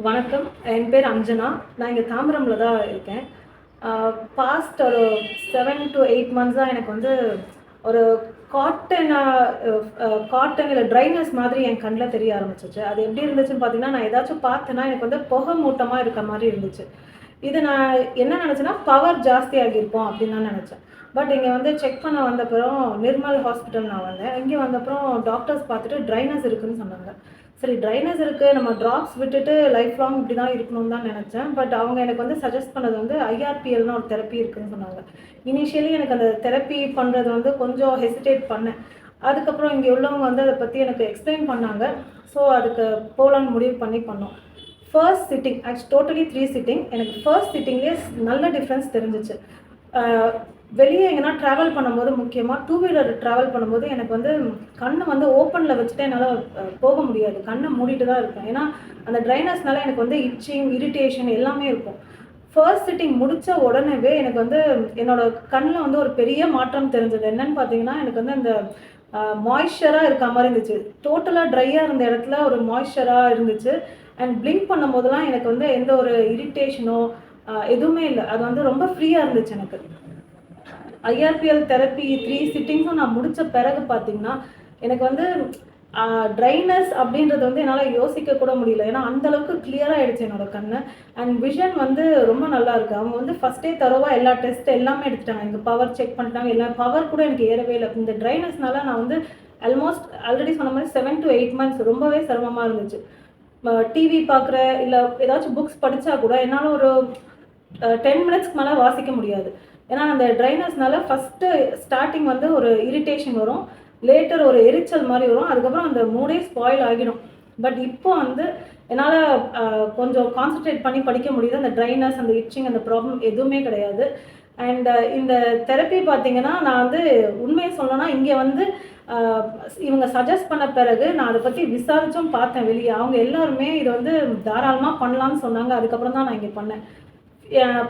வணக்கம். என் பேர் அஞ்சனா. நான் இங்க தாம்பரம்ல தான் இருக்கேன். பாஸ்ட் ஒரு 7 to 8 மந்த்ஸா எனக்கு வந்து ஒரு காட்டனா காட்டன் இல்ல ட்ரைனஸ் மாதிரி என் கண்ல தெரிய ஆரம்பிச்சுச்சு. அது எப்படி இருந்துச்சுன்னு பார்த்தீங்கன்னா, நான் ஏதாச்சும் பார்த்தேன்னா, எனக்கு வந்து புகை மூட்டமா இருக்க மாரி இருந்துச்சு. இது நான் என்ன நெனச்சேன்னா, பவர் ஜாஸ்தி ஆகியிருக்கும் அப்படின்னு தான் நெனச்சேன். பட் இங்க வந்து செக் பண்ண வந்தப்புறம் நிர்மல் ஹாஸ்பிட்டல் நான் வந்தேன். இங்க வந்தப்புறம் டாக்டர்ஸ் பார்த்துட்டு ட்ரைனஸ் இருக்குன்னு சொன்னாங்க. சரி ட்ரைனஸ் இருக்கு. நம்ம ட்ராப்ஸ் விட்டுட்டு லைஃப் லாங் இப்படி தான் இருக்கணும்னு தான் நெனச்சேன். பட் அவங்க எனக்கு வந்து சஜெஸ்ட் பண்ணது வந்து ஐஆர்பிஎல்னு ஒரு தெரப்பி இருக்குன்னு சொன்னாங்க. இனிஷியலி எனக்கு அந்த தெரப்பி பண்றது வந்து கொஞ்சம் ஹெசிடேட் பண்ணேன். அதுக்கப்புறம் இங்க உள்ளவங்க வந்து அத பத்தி எனக்கு எக்ஸ்பிளைன் பண்ணாங்க. ஸோ அதுக்கு போலான்னு முடிவு பண்ணி பண்ணோம். First sitting totally 3 sitting. எனக்கு ஃபர்ஸ்ட் சிட்டிங்லேயே நல்ல டிஃப்ரென்ஸ் தெரிஞ்சுச்சு. அ வெளிய எங்கனா ட்ராவல் பண்ணும்போது முக்கியமா டூ வீலர் ட்ராவல் பண்ணும்போது எனக்கு வந்து கண்ண வந்து ஓப்பன்ல வச்சுட்டு என்னால போக முடியாது. கண்ண மூடிட்டு தான் இருப்பேன். ஏன்னா, அந்த ட்ரைனஸ்னால எனக்கு வந்து இட்ச்சிங், இரிட்டேஷன் எல்லாமே இருக்கும். ஃபர்ஸ்ட் சிட்டிங் முடிச்ச உடனேவே எனக்கு வந்து என்னோட கண்ல வந்து ஒரு பெரிய மாற்றம் தெரிஞ்சது. என்னன்னு பார்த்தீங்கன்னா, எனக்கு வந்து அந்த மாய்ஸ்சரா இருக்க மாரி இருந்துச்சு. டோட்டலா ட்ரையா இருந்த இடத்துல ஒரு மாய்ஸ்சரா இருந்துச்சு. அண்ட் பிளிங்க் பண்ணும்போதெல்லாம் எனக்கு வந்து எந்த ஒரு இரிட்டேஷனோ எதுவுமே இல்ல. அது வந்து ரொம்ப ஃப்ரீயா இருந்துச்சு எனக்கு. ஐஆர்பிஎல் தெரப்பி 3 சிட்டிங்ஸும் நான் முடிச்ச பிறகு பார்த்தீங்கன்னா, எனக்கு வந்து ட்ரைனஸ் அப்படின்றது வந்து என்னால யோசிக்க கூட முடியல. ஏன்னா, அந்த அளவுக்கு கிளியரா ஆயிடுச்சு என்னோட கண்ணு. அண்ட் விஷன் வந்து ரொம்ப நல்லா இருக்கு. அவங்க வந்து ஃபர்ஸ்ட்டே தரோவா எல்லா டெஸ்ட் எல்லாமே எடுத்துட்டாங்க. எனக்கு பவர் செக் பண்ணிட்டாங்க. எல்லா பவர் கூட எனக்கு ஏறவே இல்ல. இந்த ட்ரைனஸ்னால நான் வந்து ஆல்மோஸ்ட் ஆல்ரெடி சொன்ன மாரி 7 to 8 மந்த்ஸ் ரொம்பவே சிரமமா இருந்துச்சு. டிவி பார்க்குற, இல்ல ஏதாச்சும் புக்ஸ் படிச்சா கூட என்னால ஒரு 10 மினிட்ஸ்க்கு மேல வாசிக்க முடியாது. ஏன்னா, அந்த ட்ரைனஸ்னால ஃபர்ஸ்ட்டு ஸ்டார்ட்டிங் வந்து ஒரு இரிட்டேஷன் வரும். லேட்டர் ஒரு எரிச்சல் மாரி வரும். அதுக்கப்புறம் அந்த மூடே ஸ்பாயில் ஆகிடும். பட் இப்போ வந்து என்னால அ கொஞ்சம் கான்சன்ட்ரேட் பண்ணி படிக்க முடியுது. அந்த ட்ரைனஸ், அந்த இட்ச்சிங் அந்த ப்ராப்ளம் எதுவுமே கிடையாது. அண்ட் இந்த தெரப்பி பார்த்தீங்கன்னா, நான் வந்து உண்மைய சொல்லணும்னா, இங்க வந்து அ இவங்க சஜெஸ்ட் பண்ண பிறகு நான் அத பத்தி விசாரிச்சும் பார்த்தேன் வெளிய. அவங்க எல்லாருமே இத வந்து தாராளமா பண்ணலான்னு சொன்னாங்க. அதுக்கப்புறம் தான் நான் இங்க பண்ணேன்.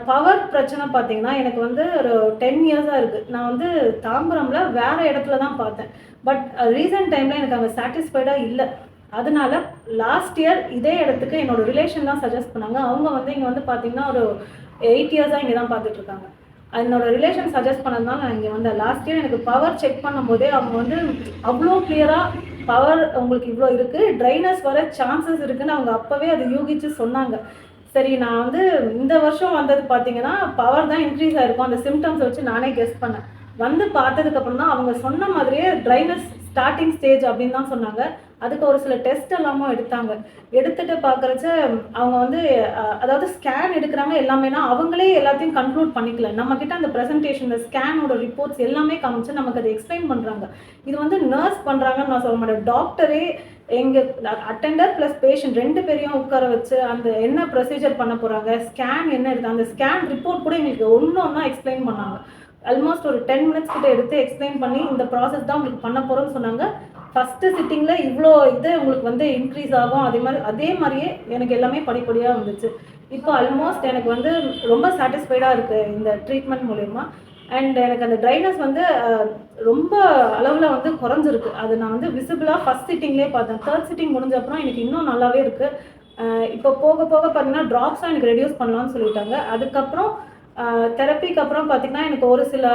பவர் பிரச்சனை பார்த்தீங்கன்னா, எனக்கு வந்து ஒரு 10 இயர்ஸா இருக்கு. நான் வந்து தாம்பரம்ல வேற இடத்துல தான் பார்த்தேன். பட் ரீசென்ட் டைம்ல எனக்கு அங்க சாட்டிஸ்ஃபைடா இல்ல. அதனால லாஸ்ட் இயர் இதே இடத்துக்கு என்னோட ரிலேஷன் தான் சஜெஸ்ட் பண்ணாங்க. அவங்க வந்து இங்க வந்து பார்த்தீங்கன்னா, ஒரு 8 இயர்ஸா இங்க தான் பார்த்துட்டு இருக்காங்க. என்னோட ரிலேஷன் சஜெஸ்ட் பண்ணதுனால நான் இங்க வந்தேன். லாஸ்ட் இயர் எனக்கு பவர் செக் பண்ணும்போதே அவங்க வந்து அவ்ளோ கிளியரா பவர் உங்களுக்கு இவ்ளோ இருக்கு. ட்ரைனஸ் வர சான்சஸ் இருக்குன்னு அவங்க அப்பவே அத யூகிச்சு சொன்னாங்க. சரி, நான் வந்து இந்த வருஷம் வந்தது பார்த்தீங்கன்னா, பவர் தான் இன்க்ரீஸ் ஆயிருக்கும். அந்த சிம்ப்டம்ஸ் வச்சு நானே கெஸ் பண்ணேன். வந்து பார்த்ததுக்கப்புறம் தான் அவங்க சொன்ன மாதிரியே ட்ரைனஸ் ஸ்டார்ட்டிங் ஸ்டேஜ் அப்படின்னு தான் சொன்னாங்க. அதுக்கு ஒரு சில டெஸ்ட் எல்லாமும் எடுத்தாங்க. எடுத்துட்டு பார்க்குறச்ச அவங்க வந்து அதாவது ஸ்கேன் எடுக்குறாங்க எல்லாமேனா, அவங்களே எல்லாத்தையும் கன்க்ளூட் பண்ணிக்கல. நம்மகிட்ட அந்த பிரசன்டேஷன், இந்த ஸ்கேனோட ரிப்போர்ட்ஸ் எல்லாமே காமிச்சு நமக்கு அத எக்ஸ்பிளைன் பண்றாங்க. இது வந்து நர்ஸ் பண்றாங்கன்னு நான் சொல்ல மாட்டேன். டாக்டரே எங்க அட்டெண்டர் பிளஸ் பேஷண்ட் 2 பேரையும் உட்கார வச்சு, அந்த என்ன ப்ரொசீஜர் பண்ண போறாங்க, ஸ்கேன் என்ன எடுத்தாங்க, அந்த ஸ்கேன் ரிப்போர்ட் கூட எங்களுக்கு ஒண்ணு ஒண்ணா எக்ஸ்பிளைன் பண்ணாங்க. ஆல்மோஸ்ட் ஒரு 10 மினிட்ஸ் கிட்ட எடுத்து எக்ஸ்பிளைன் பண்ணி, இந்த ப்ராசஸ் தான் உங்களுக்கு பண்ண போறோம்னு சொன்னாங்க. ஃபர்ஸ்ட் சிட்டிங்ல இவ்ளோ இது உங்களுக்கு வந்து இன்க்ரீஸ் ஆகும். அதே மாரியே எனக்கு எல்லாமே படிப்படியா வந்துச்சு. இப்போ ஆல்மோஸ்ட் எனக்கு வந்து ரொம்ப சாட்டிஸ்ஃபைடா இருக்கு இந்த ட்ரீட்மெண்ட் மூலியமா. அண்ட் எனக்கு அந்த ட்ரைனஸ் வந்து ரொம்ப அளவுல வந்து குறைஞ்சிருக்கு. அது நான் வந்து விசிபிளா ஃபர்ஸ்ட் சிட்டிங்லயே பார்த்தேன். 3 சிட்டிங் முடிஞ்ச அப்புறம் எனக்கு இன்னும் நல்லாவே இருக்கு. இப்போ போக போக பார்த்தீங்கன்னா, ட்ராப்ஸா எனக்கு ரெடியூஸ் பண்ணலாம்னு சொல்லிட்டாங்க. அதுக்கப்புறம் தெரப்பிக்கு அப்புறம் பார்த்தீங்கன்னா, எனக்கு ஒரு சில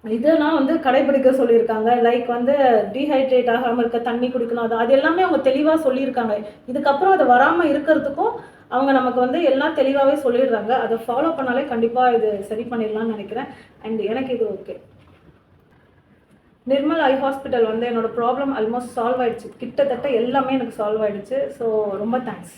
இதெல்லாம் வந்து கடைபிடிக்க சொல்லியிருக்காங்க. லைக் வந்து டீஹைட்ரேட் ஆகாம இருக்க, தண்ணி குடிக்கணும். அது எல்லாமே அவங்க தெளிவா சொல்லியிருக்காங்க. இதுக்கப்புறம் அது வராம இருக்கிறதுக்கும், அவங்க நமக்கு வந்து எல்லாம் தெளிவாவே சொல்லிடுறாங்க. அத ஃபாலோ பண்ணாலே கண்டிப்பா இது சரி பண்ணிடலாம்னு நெனைக்கிறேன். அண்ட் எனக்கு இது ஓகே. நிர்மல் ஐ ஹாஸ்பிட்டல் வந்து என்னோட ப்ராப்ளம் ஆல்மோஸ்ட் சால்வ் ஆயிடுச்சு. கிட்டத்தட்ட எல்லாமே எனக்கு சால்வ் ஆயிடுச்சு. ஸோ ரொம்ப தேங்க்ஸ்.